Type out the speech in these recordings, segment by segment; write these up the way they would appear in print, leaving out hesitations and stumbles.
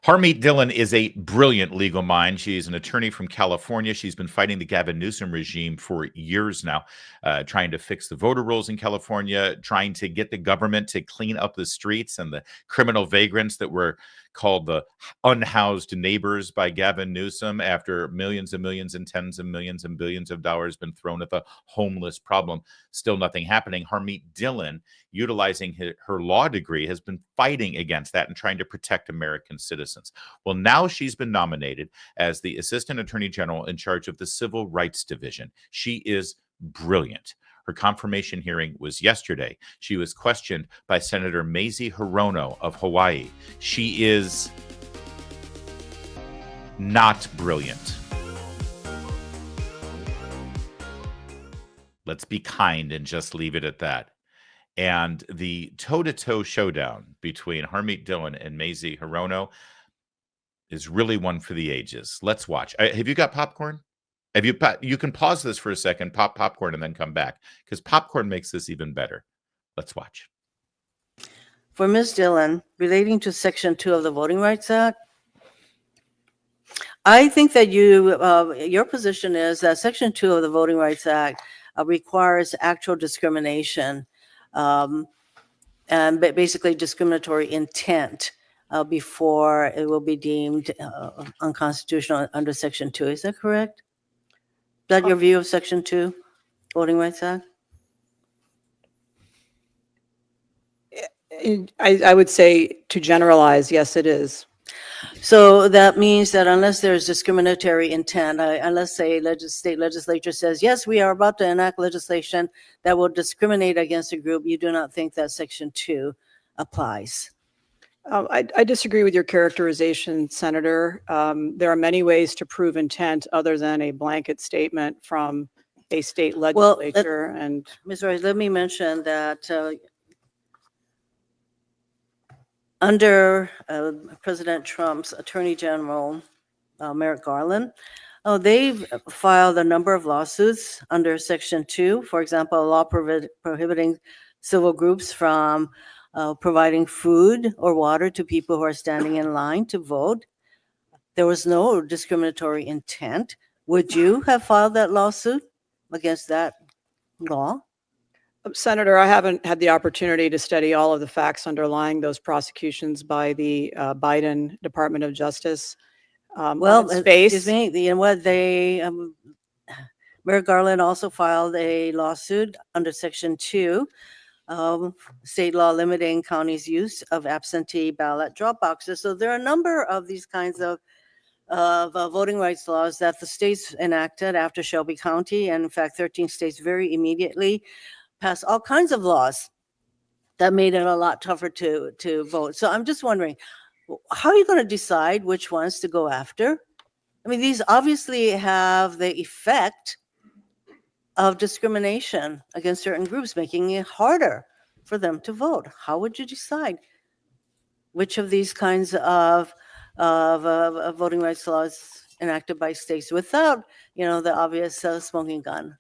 Harmeet Dhillon is a brilliant legal mind. She's an attorney from California. She's been fighting the Gavin Newsom regime for years now, trying to fix the voter rolls in California, trying to get the government to clean up the streets and the criminal vagrants that were called the unhoused neighbors by Gavin Newsom after millions and millions and tens of millions and billions of dollars been thrown at the homeless problem. Still nothing happening. Harmeet Dhillon, utilizing her law degree, has been fighting against that and trying to protect American citizens. Well, now she's been nominated as the Assistant Attorney General in charge of the Civil Rights Division. She is brilliant. Her confirmation hearing was yesterday. She was questioned by Senator Mazie Hirono of Hawaii. She is not brilliant. Let's be kind and just leave it at that. And the toe-to-toe showdown between Harmeet Dhillon and Mazie Hirono is really one for the ages. Let's watch. Have you got popcorn? You can pause this for a second, pop popcorn, and then come back, because popcorn makes this even better. Let's watch. For Ms. Dhillon, relating to Section 2 of the Voting Rights Act, I think that your position is that Section 2 of the Voting Rights Act requires actual discrimination and basically discriminatory intent before it will be deemed unconstitutional under Section 2. Is that correct? Is that your view of Section 2, Voting Rights Act? I would say, to generalize, yes, it is. So that means that unless there's discriminatory intent, unless say state legislature says, yes, we are about to enact legislation that will discriminate against a group, you do not think that Section 2 applies? I disagree with your characterization, Senator. There are many ways to prove intent other than a blanket statement from a state legislature. And Ms. Rice, let me mention that under President Trump's Attorney General, Merrick Garland, they've filed a number of lawsuits under Section 2. For example, a law prohibiting civil groups from providing food or water to people who are standing in line to vote. There was no discriminatory intent. Would you have filed that lawsuit against that law? Senator, I haven't had the opportunity to study all of the facts underlying those prosecutions by the Biden Department of Justice. Well, excuse me, Merrick Garland also filed a lawsuit under Section 2, state law limiting counties' use of absentee ballot drop boxes. So there are a number of these kinds of voting rights laws that the states enacted after Shelby County, and in fact, 13 states very immediately passed all kinds of laws that made it a lot tougher to vote. So I'm just wondering, how are you going to decide which ones to go after? I mean, these obviously have the effect of discrimination against certain groups, making it harder for them to vote. How would you decide which of these kinds of voting rights laws enacted by states without, the obvious smoking gun?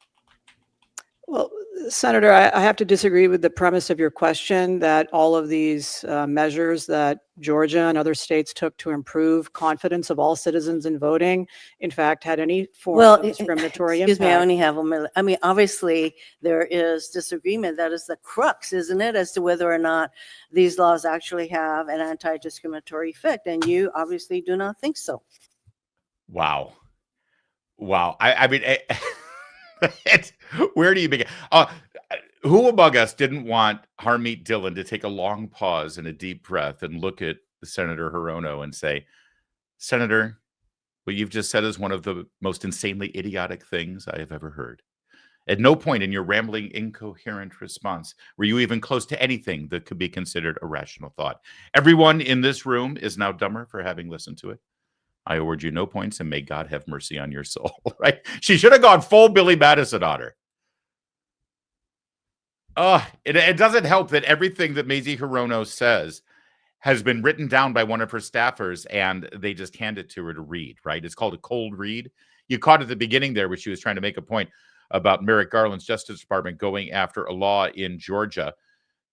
Well, Senator, I have to disagree with the premise of your question that all of these measures that Georgia and other states took to improve confidence of all citizens in voting, in fact, had any form of discriminatory impact. Excuse me, I only have a minute. I mean, obviously, there is disagreement. That is the crux, isn't it, as to whether or not these laws actually have an anti-discriminatory effect. And you obviously do not think so. Wow. I mean... where do you begin? Who among us didn't want Harmeet Dhillon to take a long pause and a deep breath and look at Senator Hirono and say, Senator, what you've just said is one of the most insanely idiotic things I have ever heard. At no point in your rambling, incoherent response were you even close to anything that could be considered a rational thought. Everyone in this room is now dumber for having listened to it. I award you no points, and may God have mercy on your soul, right? She should have gone full Billy Madison on her. It doesn't help that everything that Mazie Hirono says has been written down by one of her staffers, and they just hand it to her to read, right? It's called a cold read. You caught at the beginning there where she was trying to make a point about Merrick Garland's Justice Department going after a law in Georgia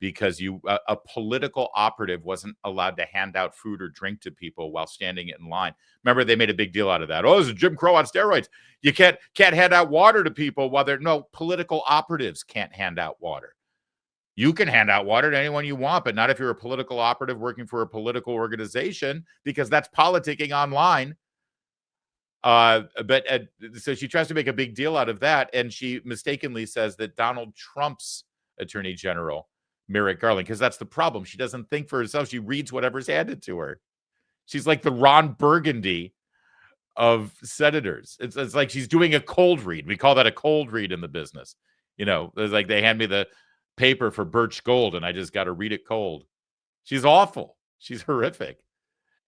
because a political operative wasn't allowed to hand out food or drink to people while standing in line. Remember, they made a big deal out of that. Oh, this is Jim Crow on steroids. You can't hand out water to people while no political operatives can't hand out water. You can hand out water to anyone you want, but not if you're a political operative working for a political organization, because that's politicking online. So she tries to make a big deal out of that, and she mistakenly says that Donald Trump's attorney general, Merrick Garland, because that's the problem. She doesn't think for herself. She reads whatever's handed to her. She's like the Ron Burgundy of senators. It's like she's doing a cold read. We call that a cold read in the business. It's like they hand me the paper for Birch Gold, and I just got to read it cold. She's awful. She's horrific.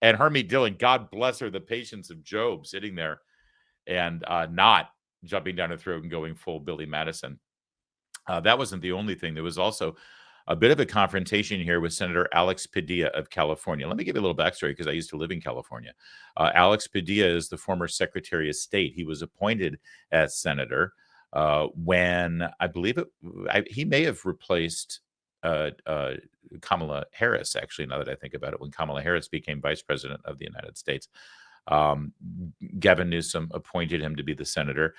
And Harmeet Dhillon, God bless her, the patience of Job, sitting there and not jumping down her throat and going full Billy Madison. That wasn't the only thing. There was also a bit of a confrontation here with Senator Alex Padilla of California. Let me give you a little backstory, because I used to live in California. Alex Padilla is the former Secretary of State. He was appointed as senator when, I believe he may have replaced Kamala Harris, actually, now that I think about it, when Kamala Harris became vice president of the United States. Gavin Newsom appointed him to be the senator.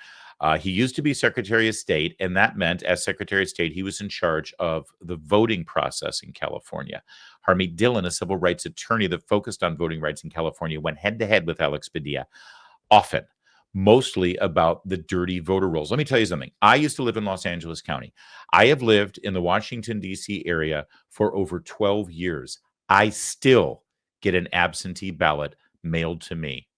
He used to be Secretary of State, and that meant as Secretary of State, he was in charge of the voting process in California. Harmeet Dhillon, a civil rights attorney that focused on voting rights in California, went head-to-head with Alex Padilla, often, mostly about the dirty voter rolls. Let me tell you something. I used to live in Los Angeles County. I have lived in the Washington, D.C. area for over 12 years. I still get an absentee ballot mailed to me.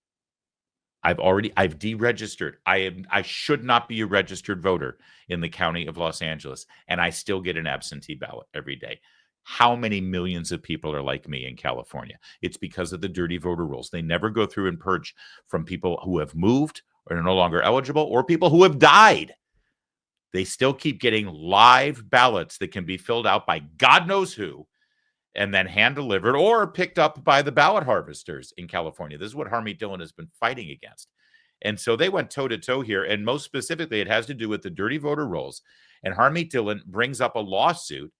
I've deregistered. I should not be a registered voter in the county of Los Angeles, and I still get an absentee ballot every day. How many millions of people are like me in California? It's because of the dirty voter rolls. They never go through and purge from people who have moved or are no longer eligible, or people who have died. They still keep getting live ballots that can be filled out by God knows who, and then hand-delivered or picked up by the ballot harvesters in California. This is what Harmeet Dhillon has been fighting against. And so they went toe-to-toe here, and most specifically, it has to do with the dirty voter rolls. And Harmeet Dhillon brings up a lawsuit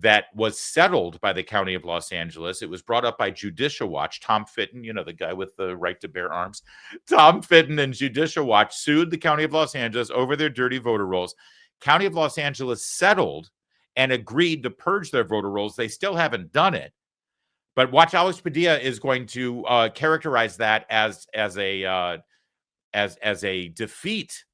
that was settled by the County of Los Angeles. It was brought up by Judicial Watch. Tom Fitton, the guy with the right to bear arms. Tom Fitton and Judicial Watch sued the County of Los Angeles over their dirty voter rolls. County of Los Angeles settled and agreed to purge their voter rolls. They still haven't done it. But watch, Alex Padilla is going to characterize that as a defeat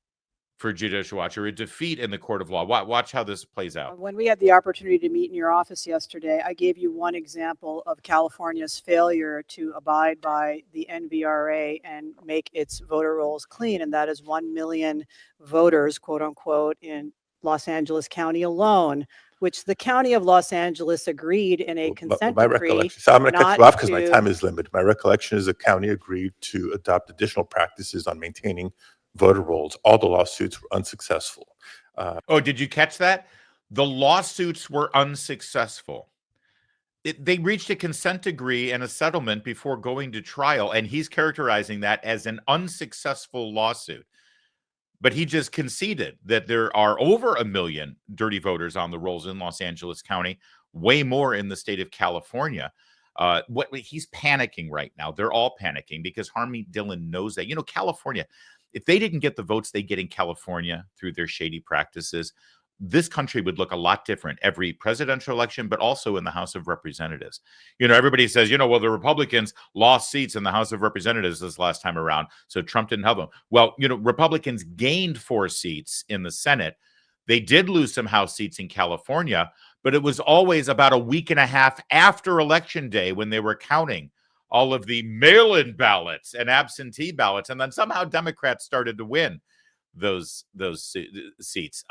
for Judicial Watch, or a defeat in the court of law. Watch how this plays out. When we had the opportunity to meet in your office yesterday, I gave you one example of California's failure to abide by the NVRA and make its voter rolls clean, and that is 1 million voters, quote unquote, in Los Angeles County alone, which the County of Los Angeles agreed in a consent decree. So I'm going to cut you off because my to- time is limited. My recollection is the county agreed to adopt additional practices on maintaining voter rolls. All the lawsuits were unsuccessful. Oh, did you catch that? The lawsuits were unsuccessful. They reached a consent decree and a settlement before going to trial, and he's characterizing that as an unsuccessful lawsuit. But he just conceded that there are over 1 million dirty voters on the rolls in Los Angeles County, way more in the state of California. He's panicking right now. They're all panicking because Harmeet Dhillon knows that. California, if they didn't get the votes they get in California through their shady practices, this country would look a lot different every presidential election, but also in the House of Representatives. Everybody says, well, the Republicans lost seats in the House of Representatives this last time around, so Trump didn't have them. Well, Republicans gained 4 seats in the Senate. They did lose some House seats in California, but it was always about a week and a half after Election Day when they were counting all of the mail-in ballots and absentee ballots, and then somehow Democrats started to win those seats.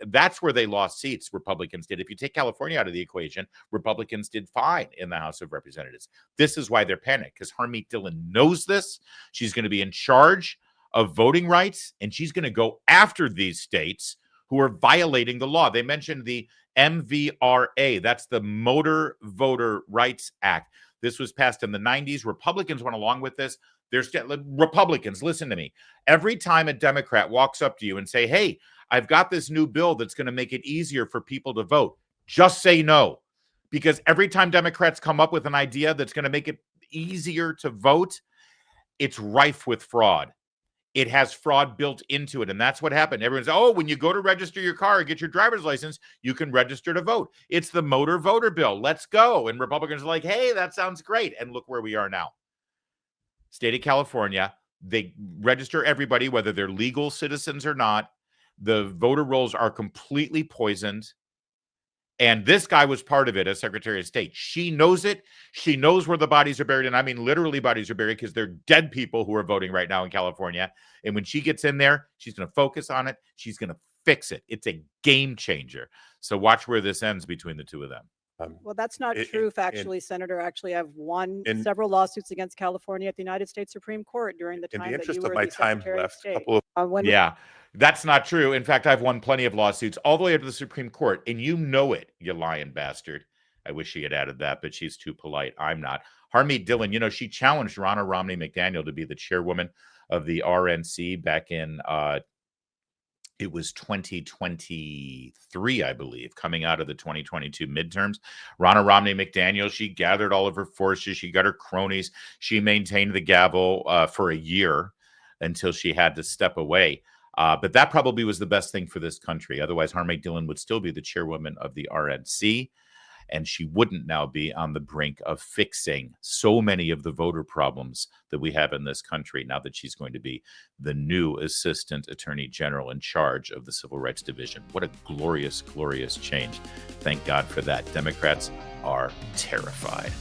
That's where they lost seats. Republicans did. If you take California out of the equation, Republicans did fine in the House of Representatives. This is why they're panicked, because Harmeet Dhillon knows this. She's going to be in charge of voting rights, and she's going to go after these states who are violating the law. They mentioned the MVRA. That's the Motor Voter Rights Act. This was passed in the 90s. Republicans went along with this. Republicans, listen to me. Every time a Democrat walks up to you and say, hey, I've got this new bill that's going to make it easier for people to vote, Just say no. Because every time Democrats come up with an idea that's going to make it easier to vote, it's rife with fraud. It has fraud built into it. And that's what happened. Everyone's, oh, when you go to register your car or get your driver's license, you can register to vote. It's the motor voter bill. Let's go. And Republicans are like, hey, that sounds great. And look where we are now. State of California, they register everybody, whether they're legal citizens or not. The voter rolls are completely poisoned. And this guy was part of it as Secretary of State. She knows it. She knows where the bodies are buried. And I mean, literally bodies are buried because they're dead people who are voting right now in California. And when she gets in there, she's going to focus on it. She's going to fix it. It's a game changer. So watch where this ends between the two of them. Well, that's not true factually, Senator. Actually, I've won several lawsuits against California at the United States Supreme Court during the time that you were the Secretary of State. Yeah, that's not true. In fact, I've won plenty of lawsuits all the way up to the Supreme Court, and you know it, you lying bastard. I wish she had added that, but she's too polite. I'm not. Harmeet Dhillon, you know, she challenged Ronna Romney McDaniel to be the chairwoman of the RNC back in it was 2023, I believe, coming out of the 2022 midterms. Ronna Romney McDaniel, she gathered all of her forces. She got her cronies. She maintained the gavel for a year until she had to step away. But that probably was the best thing for this country. Otherwise, Harmeet Dhillon would still be the chairwoman of the RNC. And she wouldn't now be on the brink of fixing so many of the voter problems that we have in this country now that she's going to be the new Assistant Attorney General in charge of the Civil Rights Division. What a glorious, glorious change. Thank God for that. Democrats are terrified.